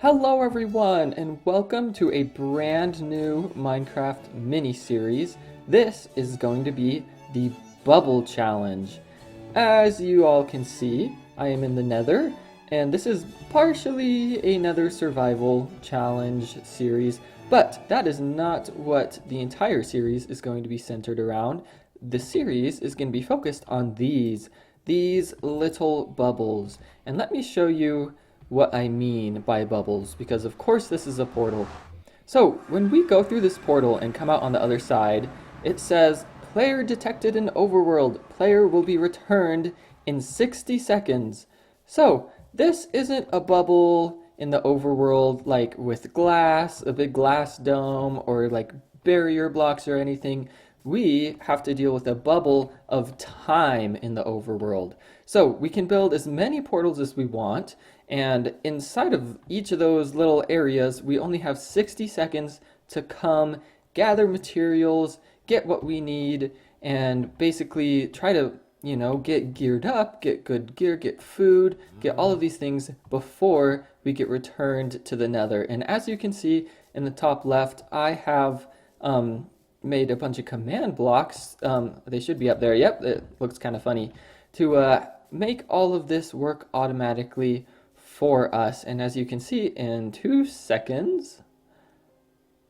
Hello everyone and welcome to a brand new Minecraft mini-series. This is going to be the Bubble Challenge. As you all can see, I am in the Nether, and this is partially a Nether survival challenge series, but that is not what the entire series is going to be centered around. The series is going to be focused on these little bubbles, and let me show you what I mean by bubbles, because of course this is a portal. So when we go through this portal and come out on the other side, it says player detected in overworld, player will be returned in 60 seconds. So this isn't a bubble in the overworld like with glass, a big glass dome, or like barrier blocks or anything. We have to deal with a bubble of time in the overworld. So we can build as many portals as we want, and inside of each of those little areas, we only have 60 seconds to come, gather materials, get what we need, and basically try to, get geared up, get good gear, get food, get all of these things before we get returned to the Nether. And as you can see in the top left, I have made a bunch of command blocks. They should be up there. Yep, it looks kind of funny. To make all of this work automatically for us. And as you can see, in 2 seconds,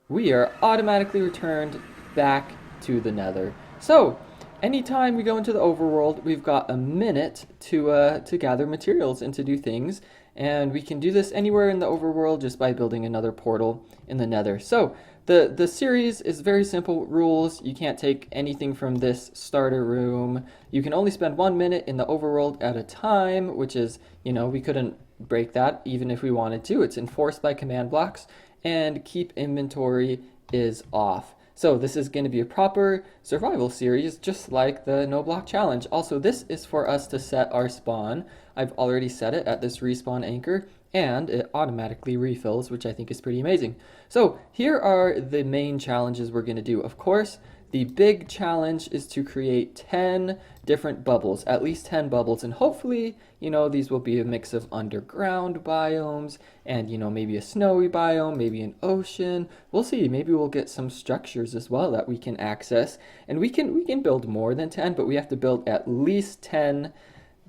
we are automatically returned back to the Nether. So anytime we go into the overworld, we've got a minute to gather materials and to do things. And we can do this anywhere in the overworld just by building another portal in the Nether. So the series is very simple rules. You can't take anything from this starter room. You can only spend 1 minute in the overworld at a time, which is, we couldn't break that even if we wanted to. It's enforced by command blocks, and keep inventory is off. So this is going to be a proper survival series, just like the no block challenge. Also, this is for us to set our spawn. I've already set it at this respawn anchor, and it automatically refills, which I think is pretty amazing. So here are the main challenges we're going to do. Of course, the big challenge is to create 10 different bubbles, at least 10 bubbles, and hopefully, these will be a mix of underground biomes and, maybe a snowy biome, maybe an ocean. We'll see. Maybe we'll get some structures as well that we can access, and we can build more than 10, but we have to build at least 10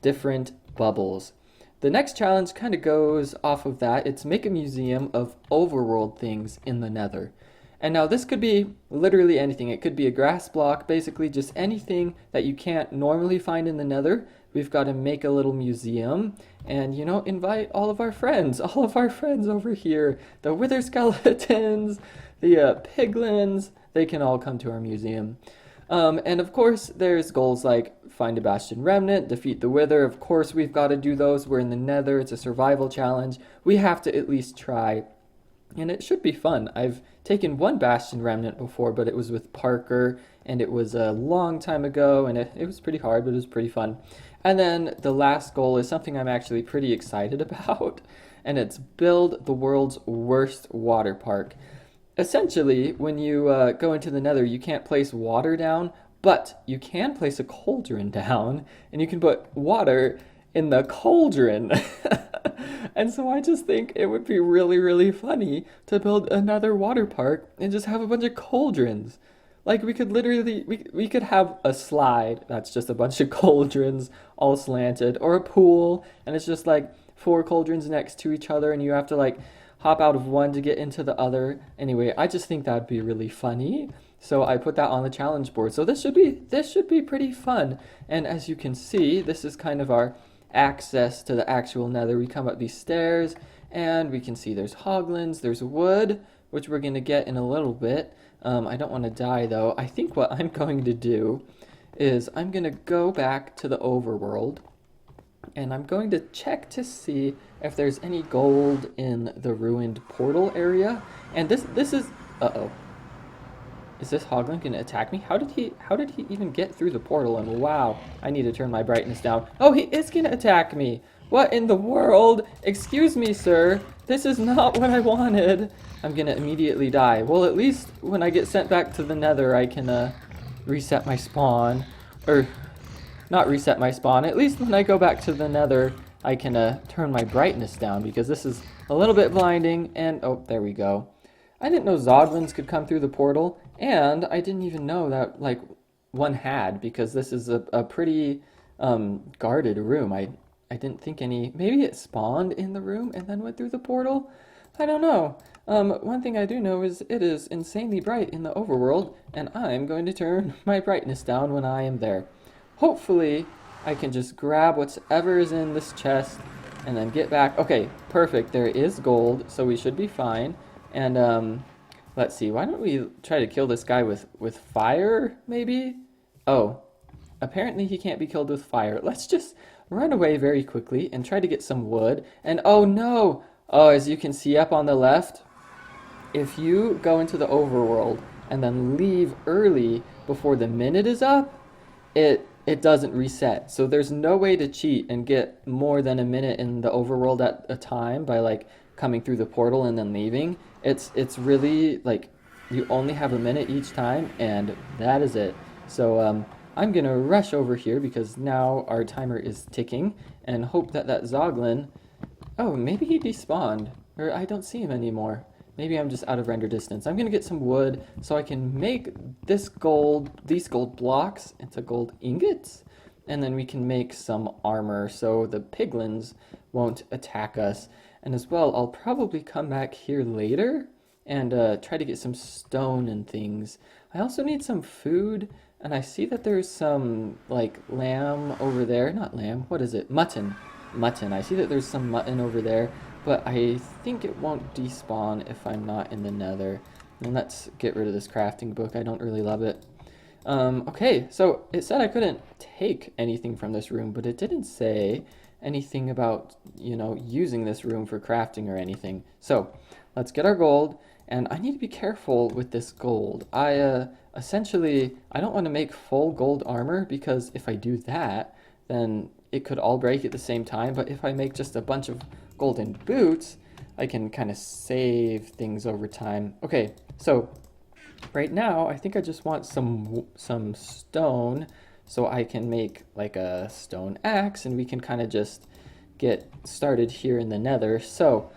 different bubbles. The next challenge kind of goes off of that. It's make a museum of overworld things in the Nether. And now this could be literally anything. It could be a grass block, basically just anything that you can't normally find in the Nether. We've got to make a little museum and, invite all of our friends over here. The wither skeletons, the piglins, they can all come to our museum. And of course, there's goals like find a bastion remnant, defeat the wither. Of course, we've got to do those. We're in the Nether. It's a survival challenge. We have to at least try. And it should be fun. I've taken one bastion remnant before, but it was with Parker, and it was a long time ago, and it was pretty hard, but it was pretty fun. And then the last goal is something I'm actually pretty excited about, and it's build the world's worst water park. Essentially, when you go into the Nether, you can't place water down, but you can place a cauldron down, and you can put water in the cauldron. And so I just think it would be really, really funny to build another water park and just have a bunch of cauldrons. Like we could literally, we could have a slide that's just a bunch of cauldrons all slanted, or a pool and it's just like 4 cauldrons next to each other and you have to like hop out of one to get into the other. Anyway, I just think that'd be really funny. So I put that on the challenge board. So this should be pretty fun. And as you can see, this is kind of our access to the actual Nether. We come up these stairs and we can see there's hoglins, there's wood, which we're going to get in a little bit. I don't want to die though. I think what I'm going to do is I'm going to go back to the overworld and I'm going to check to see if there's any gold in the ruined portal area. And this is is this hoglin going to attack me? How did he even get through the portal? And wow, I need to turn my brightness down. Oh, he is going to attack me. What in the world? Excuse me, sir. This is not what I wanted. I'm going to immediately die. Well, at least when I get sent back to the Nether, I can reset my spawn. Or not reset my spawn. At least when I go back to the Nether, I can turn my brightness down, because this is a little bit blinding, and oh, there we go. I didn't know Zoglins could come through the portal, and I didn't even know that, like, one had, because this is a pretty guarded room. I didn't think any, maybe it spawned in the room and then went through the portal? I don't know. One thing I do know is it is insanely bright in the overworld, and I'm going to turn my brightness down when I am there. Hopefully, I can just grab whatever is in this chest and then get back. Okay, perfect. There is gold, so we should be fine. And let's see. Why don't we try to kill this guy with fire, maybe? Oh, apparently he can't be killed with fire. Let's just run away very quickly and try to get some wood. And oh no! Oh, as you can see up on the left, if you go into the overworld and then leave early before the minute is up, it doesn't reset. So there's no way to cheat and get more than a minute in the overworld at a time by like coming through the portal and then leaving. It's really like you only have a minute each time, and that is it. So I'm gonna rush over here because now our timer is ticking, and hope that Zoglin. Oh, maybe he despawned, or I don't see him anymore. Maybe I'm just out of render distance. I'm gonna get some wood so I can make these gold blocks into gold ingots, and then we can make some armor so the piglins won't attack us. And as well, I'll probably come back here later and try to get some stone and things. I also need some food, and I see that there's some like lamb over there. Not lamb, what is it? Mutton. Mutton. I see that there's some mutton over there, but I think it won't despawn if I'm not in the nether. And let's get rid of this crafting book. I don't really love it. Okay, so it said I couldn't take anything from this room, but it didn't say anything about, you know, using this room for crafting or anything. So let's get our gold, and I need to be careful with this gold. Essentially, I don't want to make full gold armor, because if I do that, then it could all break at the same time. But if I make just a bunch of golden boots, I can kind of save things over time. Okay, so right now I think I just want some stone so I can make like a stone axe, and we can kind of just get started here in the nether. So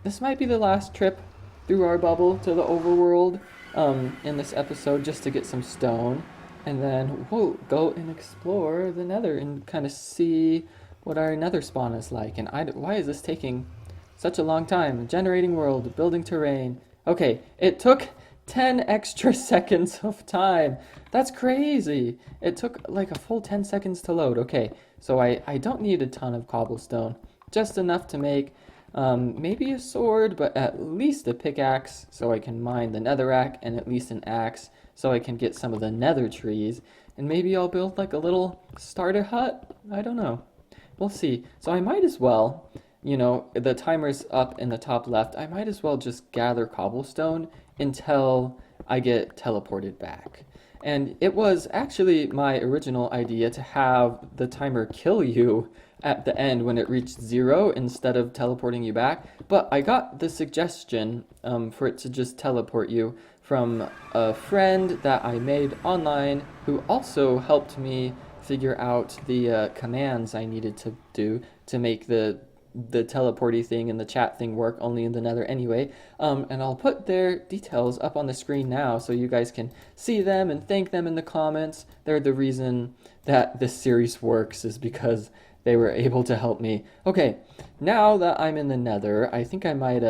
this might be the last trip through our bubble to the overworld in this episode, just to get some stone, and then we'll go and explore the nether and kind of see what our nether spawn is like. And why is this taking such a long time? Generating world, building terrain. Okay, it took 10 extra seconds of time. That's crazy. It took like a full 10 seconds to load. Okay, so I don't need a ton of cobblestone, just enough to make maybe a sword, but at least a pickaxe so I can mine the netherrack, and at least an axe so I can get some of the nether trees, and maybe I'll build like a little starter hut. I don't know. We'll see. So I might as well, you know, the timer's up in the top left. I might as well just gather cobblestone until I get teleported back. And it was actually my original idea to have the timer kill you at the end when it reached 0 instead of teleporting you back. But I got the suggestion for it to just teleport you from a friend that I made online, who also helped me figure out the commands I needed to do to make the teleporty thing and the chat thing work only in the nether anyway. And I'll put their details up on the screen now so you guys can see them and thank them in the comments. They're the reason that this series works, is because they were able to help me. Okay, now that I'm in the nether, I think I might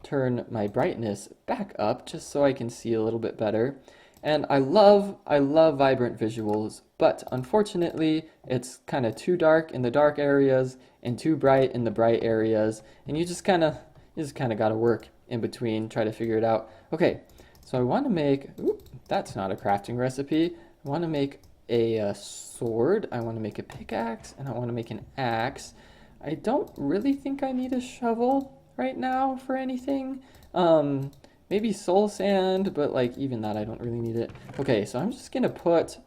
turn my brightness back up just so I can see a little bit better. And I love vibrant visuals, but unfortunately it's kind of too dark in the dark areas and too bright in the bright areas, and you just kind of got to work in between, try to figure it out. Okay, so I want to make, that's not a crafting recipe. I want to make a sword, I want to make a pickaxe, and I want to make an axe. I don't really think I need a shovel right now for anything. Maybe soul sand, but like even that I don't really need it. Okay, so I'm just gonna put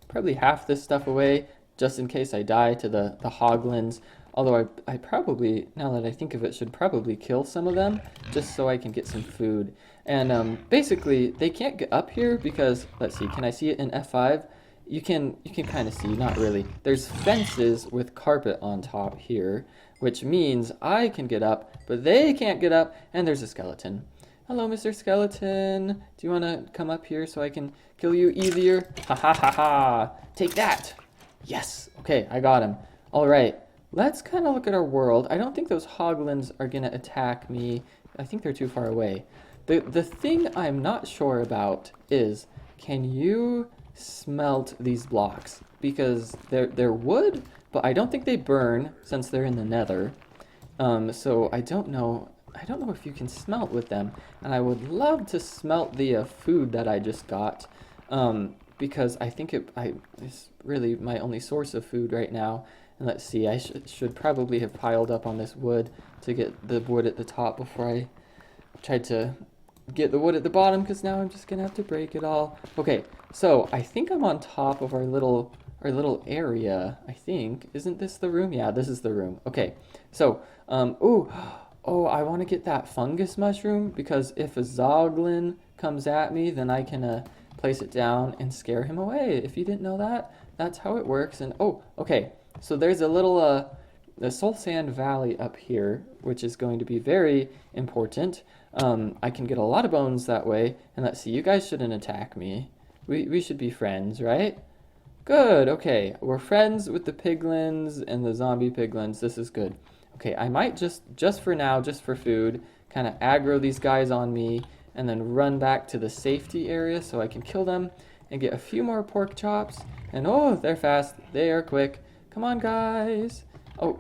probably half this stuff away just in case I die to the hoglins. Although I probably, now that I think of it, should probably kill some of them just so I can get some food. And basically they can't get up here because, let's see, can I see it in F5? you can kind of see, not really. There's fences with carpet on top here, which means I can get up, but they can't get up, and there's a skeleton. Hello, Mr. Skeleton. Do you want to come up here so I can kill you easier? Ha ha ha ha. Take that. Yes. Okay, I got him. All right. Let's kind of look at our world. I don't think those hoglins are going to attack me. I think they're too far away. The thing I'm not sure about is, can you smelt these blocks? Because they're wood, but I don't think they burn since they're in the Nether. So I don't know if you can smelt with them. And I would love to smelt the food that I just got. Because I think it's really my only source of food right now. And let's see, I should probably have piled up on this wood to get the wood at the top before I tried to get the wood at the bottom, because now I'm just gonna have to break it all. Okay, so I think I'm on top of our little area, I think. Isn't this the room? Yeah, this is the room. Okay, so, oh, I want to get that fungus mushroom, because if a zoglin comes at me, then I can place it down and scare him away. If you didn't know that, that's how it works. And oh, okay. So there's a little the Soul Sand Valley up here, which is going to be very important. I can get a lot of bones that way. And let's see, you guys shouldn't attack me. We should be friends, right? Good, okay. We're friends with the piglins and the zombie piglins. This is good. Okay, I might just for now, just for food, kind of aggro these guys on me and then run back to the safety area so I can kill them and get a few more pork chops. And oh, they're fast. They are quick. Come on, guys. Oh,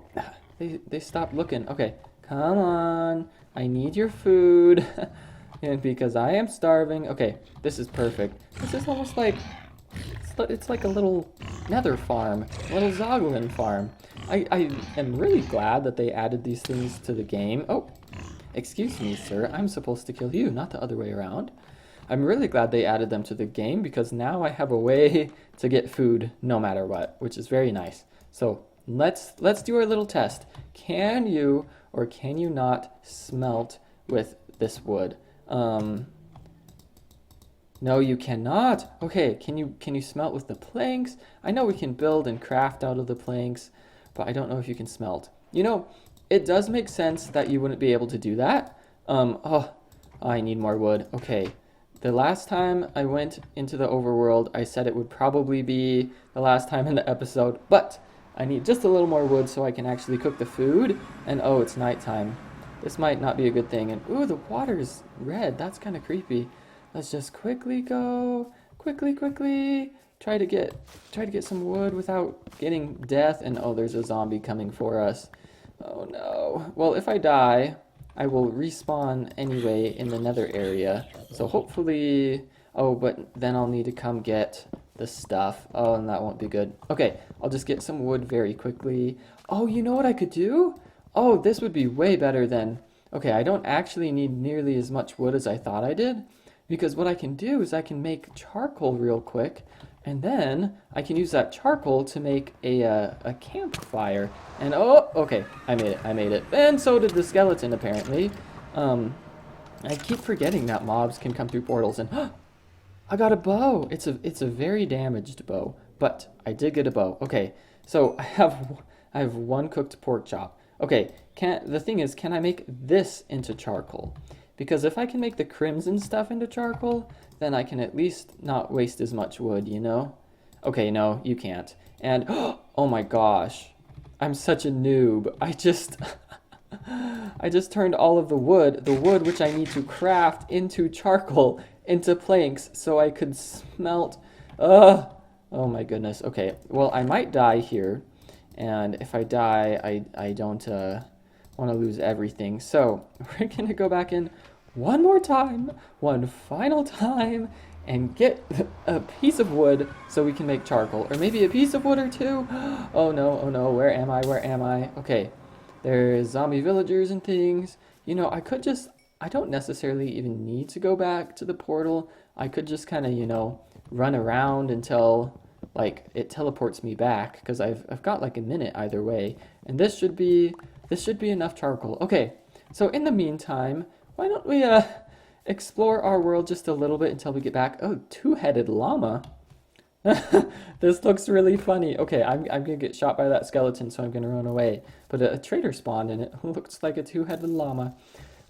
they stopped looking. Okay, come on. I need your food. And because I am starving. Okay, this is perfect. This is almost like, it's like a little nether farm, a little zoglin farm. I am really glad that they added these things to the game. Oh, excuse me, sir. I'm supposed to kill you, not the other way around. I'm really glad they added them to the game, because now I have a way to get food no matter what, which is very nice. So let's do our little test. Can you or can you not smelt with this wood? No, you cannot. Okay, can you smelt with the planks? I know we can build and craft out of the planks, but I don't know if you can smelt. You know, it does make sense that you wouldn't be able to do that. Oh, I need more wood. Okay. The last time I went into the overworld, I said it would probably be the last time in the episode, but I need just a little more wood so I can actually cook the food. And oh, it's nighttime. This might not be a good thing. And ooh, the water's red. That's kind of creepy. Let's just quickly go. Quickly. Try to get some wood without getting death. And oh, there's a zombie coming for us. Oh no. Well, if I die, I will respawn anyway in the nether area. So hopefully, oh, but then I'll need to come get the stuff. Oh, and that won't be good. Okay, I'll just get some wood very quickly. Oh, you know what I could do? Oh, this would be way better than... Okay, I don't actually need nearly as much wood as I thought I did, because what I can do is I can make charcoal real quick, and then I can use that charcoal to make a campfire. And oh, okay, I made it. And so did the skeleton, apparently. I keep forgetting that mobs can come through portals, and I got a bow. It's a very damaged bow, but I did get a bow. Okay, so I have one cooked pork chop. Okay, the thing is, can I make this into charcoal? Because if I can make the crimson stuff into charcoal, then I can at least not waste as much wood, you know? Okay, no, you can't. And, oh my gosh, I'm such a noob. I just turned all of the wood which I need to craft into charcoal, into planks, so I could smelt. Oh my goodness. Okay, well, I might die here. And if I die, I don't want to lose everything. So we're going to go back in one more time, one final time, and get a piece of wood so we can make charcoal. Or maybe a piece of wood or two. Oh no, where am I? Okay, there's zombie villagers and things. You know, I don't necessarily even need to go back to the portal. I could just kind of, you know, run around until... like it teleports me back, because I've got like a minute either way, and this should be enough charcoal. Okay, so in the meantime, why don't we explore our world just a little bit until we get back. Oh, two-headed llama. This looks really funny. Okay, I'm gonna get shot by that skeleton, so I'm gonna run away. But a trader spawned and it looks like a two-headed llama.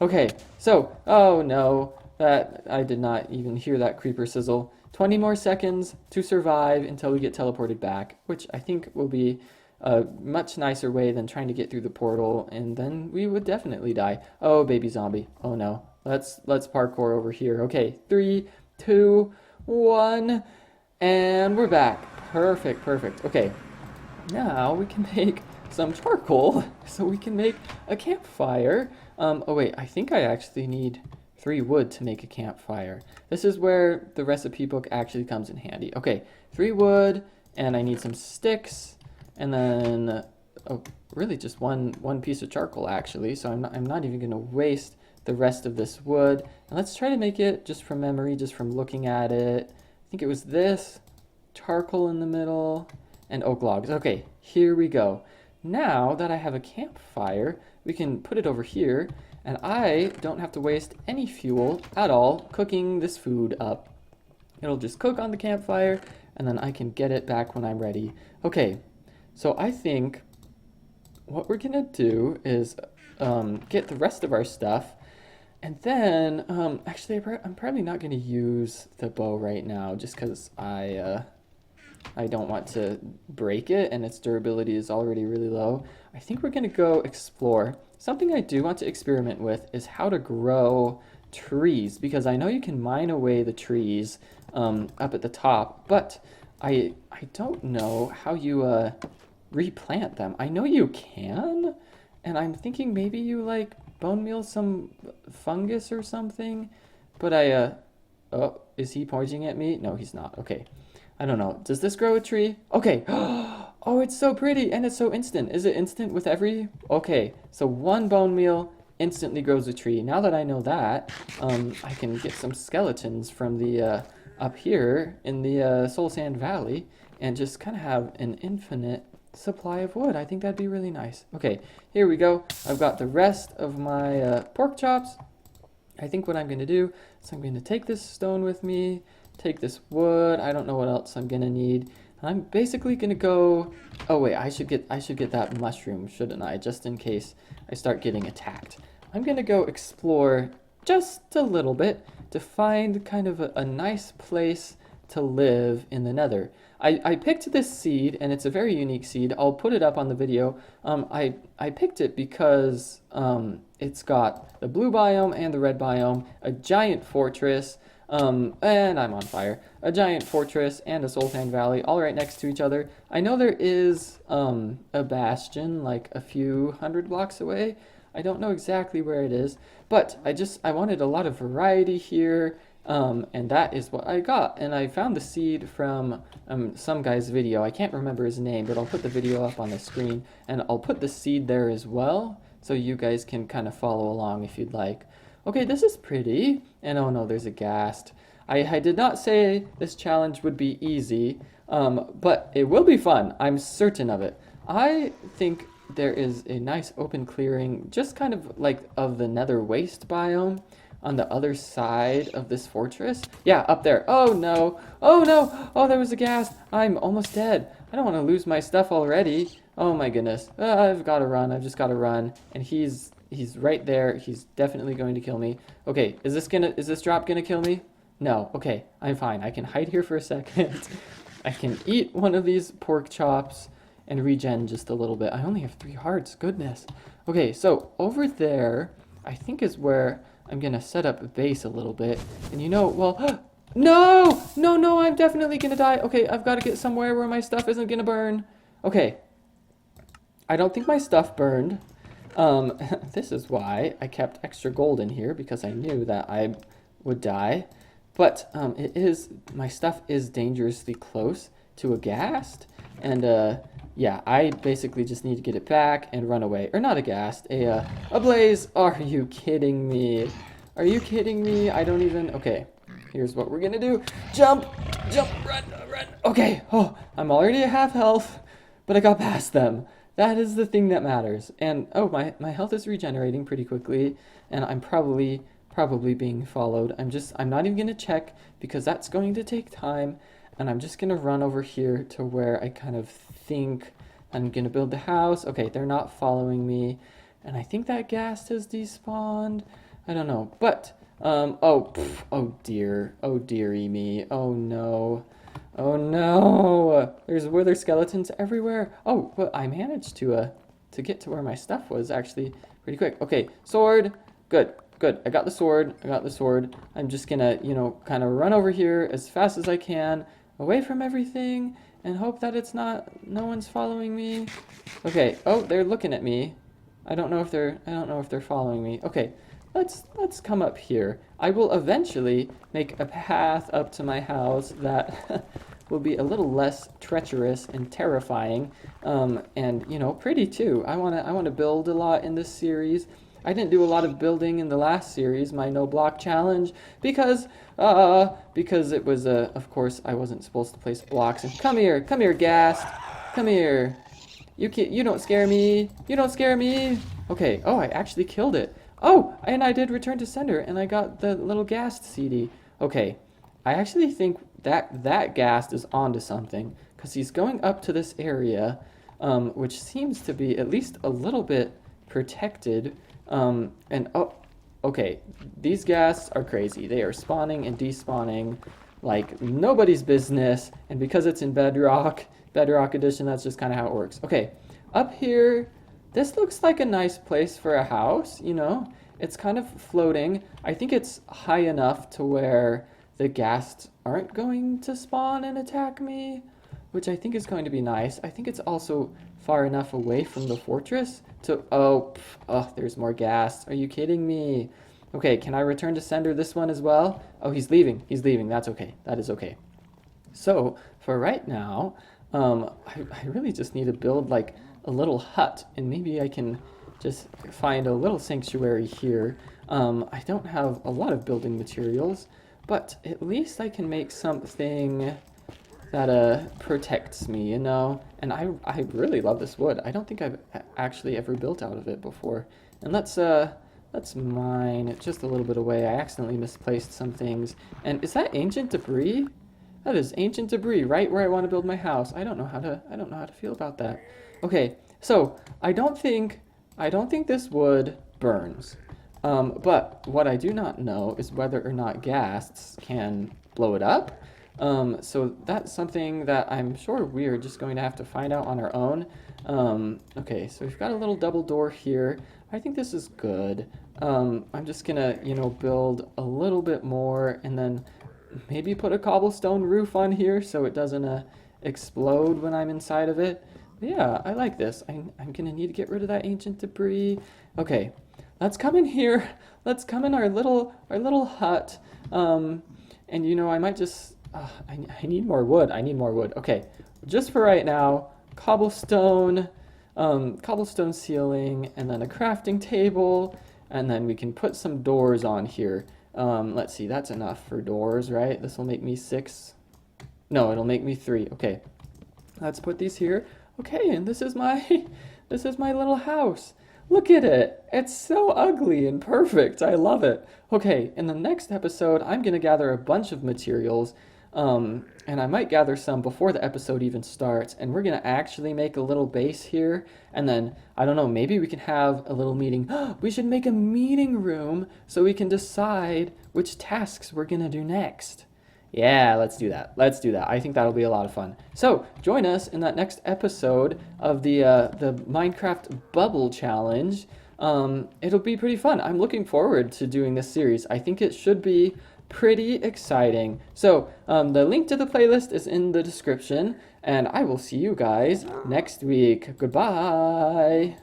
Okay, so, oh no, that I did not even hear that creeper sizzle. 20 more seconds to survive until we get teleported back, which I think will be a much nicer way than trying to get through the portal, and then we would definitely die. Oh, baby zombie. Oh no. Let's parkour over here. Okay, 3, 2, 1, and we're back. Perfect, perfect. Okay, now we can make some charcoal so we can make a campfire. Oh wait, I think I actually need 3 wood to make a campfire. This is where the recipe book actually comes in handy. Okay, 3 wood, and I need some sticks, and then oh, really just one piece of charcoal actually. So I'm not even gonna waste the rest of this wood. And let's try to make it just from memory, just from looking at it. I think it was this charcoal in the middle and oak logs. Okay, here we go. Now that I have a campfire, we can put it over here, and I don't have to waste any fuel at all cooking this food up. It'll just cook on the campfire, and then I can get it back when I'm ready. Okay, so I think what we're gonna do is get the rest of our stuff, and then actually I'm probably not gonna use the bow right now just because I don't want to break it and its durability is already really low. I think we're gonna go explore. Something I do want to experiment with is how to grow trees, because I know you can mine away the trees up at the top, but I don't know how you replant them. I know you can, and I'm thinking maybe you like bone meal some fungus or something, but oh, is he pointing at me? No, he's not. Okay. I don't know. Does this grow a tree? Okay. Oh, it's so pretty and it's so instant. Is it instant with every? Okay. So 1 bone meal instantly grows a tree. Now that I know that, I can get some skeletons from the up here in the Soul Sand Valley and just kind of have an infinite supply of wood. I think that'd be really nice. Okay, here we go. I've got the rest of my pork chops. I think what I'm going to do is I'm going to take this stone with me, take this wood. I don't know what else I'm going to need. I'm basically going to go... Oh wait, I should get that mushroom, shouldn't I? Just in case I start getting attacked. I'm going to go explore just a little bit to find kind of a nice place to live in the Nether. I picked this seed, and it's a very unique seed. I'll put it up on the video. I picked it because it's got the blue biome and the red biome, a giant fortress, and I'm on fire, a giant fortress and a soul sand valley all right next to each other. I know there is a bastion like a few hundred blocks away. I don't know exactly where it is, but I wanted a lot of variety here. And that is what I got. And I found the seed from some guy's video. I can't remember his name, but I'll put the video up on the screen. And I'll put the seed there as well, so you guys can kind of follow along if you'd like. Okay, this is pretty. And oh no, there's a ghast. I did not say this challenge would be easy, but it will be fun. I'm certain of it. I think there is a nice open clearing, just kind of like of the nether waste biome, on the other side of this fortress. Yeah, up there. Oh no. Oh no. Oh, there was a ghast. I'm almost dead. I don't want to lose my stuff already. Oh my goodness. I've got to run. I've just got to run. And he's right there. He's definitely going to kill me. Okay, is this drop gonna kill me? No. Okay, I'm fine. I can hide here for a second. I can eat one of these pork chops and regen just a little bit. I only have 3 hearts. Goodness. Okay, so over there, I think is where I'm gonna set up a base a little bit. And you know, well, no, I'm definitely gonna die. Okay, I've got to get somewhere where my stuff isn't gonna burn. Okay, I don't think my stuff burned. This is why I kept extra gold in here, because I knew that I would die. But my stuff is dangerously close to a ghast, and yeah, I basically just need to get it back and run away. Or not a ghast, a blaze. Are you kidding me? Are you kidding me? I don't even... Okay, here's what we're gonna do. Jump, run. Okay, oh, I'm already at half health, but I got past them. That is the thing that matters. And oh, my health is regenerating pretty quickly, and I'm probably being followed. I'm not even gonna check, because that's going to take time. And I'm just gonna run over here to where I kind of think I'm gonna build the house. Okay, they're not following me. And I think that ghast has despawned. I don't know, but, oh dear. Oh dearie me. Oh no. Oh no. There's wither skeletons everywhere. Oh, but I managed to get to where my stuff was actually pretty quick. Okay, sword. Good, good. I got the sword. I got the sword. I'm just gonna, kind of run over here as fast as I can, away from everything, and hope that no one's following me. Okay. Oh, they're looking at me. I don't know if they're following me. Okay. Let's come up here. I will eventually make a path up to my house that will be a little less treacherous and terrifying, and pretty too. I wanna build a lot in this series. I didn't do a lot of building in the last series, my no block challenge, because it was of course I wasn't supposed to place blocks. And come here, ghast, come here. You don't scare me. You don't scare me. Okay. Oh, I actually killed it. Oh, and I did return to sender, and I got the little ghast CD. Okay, I actually think that ghast is onto something, because he's going up to this area, which seems to be at least a little bit protected. And oh, okay, these ghasts are crazy. They are spawning and despawning like nobody's business, and because it's in Bedrock Edition, that's just kind of how it works. Okay, up here. This looks like a nice place for a house, It's kind of floating. I think it's high enough to where the ghasts aren't going to spawn and attack me, which I think is going to be nice. I think it's also far enough away from the fortress to... Oh, there's more ghasts. Are you kidding me? Okay, can I return to sender this one as well? Oh, he's leaving. He's leaving. That's okay. That is okay. So, for right now, I really just need to build, like, a little hut, and maybe I can just find a little sanctuary here. I don't have a lot of building materials, but at least I can make something that protects me, And I really love this wood. I don't think I've actually ever built out of it before. And let's mine it just a little bit away. I accidentally misplaced some things. And is that ancient debris? That is ancient debris right where I want to build my house. I don't know how to feel about that. Okay, so I don't think this wood burns. But what I do not know is whether or not ghasts can blow it up. So that's something that I'm sure we're just going to have to find out on our own. Okay, so we've got a little double door here. I think this is good. I'm just gonna, build a little bit more, and then maybe put a cobblestone roof on here so it doesn't explode when I'm inside of it. Yeah, I like this. I'm gonna need to get rid of that ancient debris. Okay, let's come in here. Let's come in our little hut. And I might just I need more wood. I need more wood. Okay, just for right now, cobblestone ceiling, and then a crafting table, and then we can put some doors on here. Let's see, that's enough for doors, right? This will make me 6. No, it'll make me 3. Okay, let's put these here. Okay, and this is my little house. Look at it. It's so ugly and perfect. I love it. Okay, in the next episode, I'm going to gather a bunch of materials, and I might gather some before the episode even starts, and we're going to actually make a little base here, and then, I don't know, maybe we can have a little meeting. We should make a meeting room so we can decide which tasks we're going to do next. Yeah, let's do that. Let's do that. I think that'll be a lot of fun. So, join us in that next episode of the Minecraft Bubble Challenge. It'll be pretty fun. I'm looking forward to doing this series. I think it should be pretty exciting. So, the link to the playlist is in the description, and I will see you guys next week. Goodbye!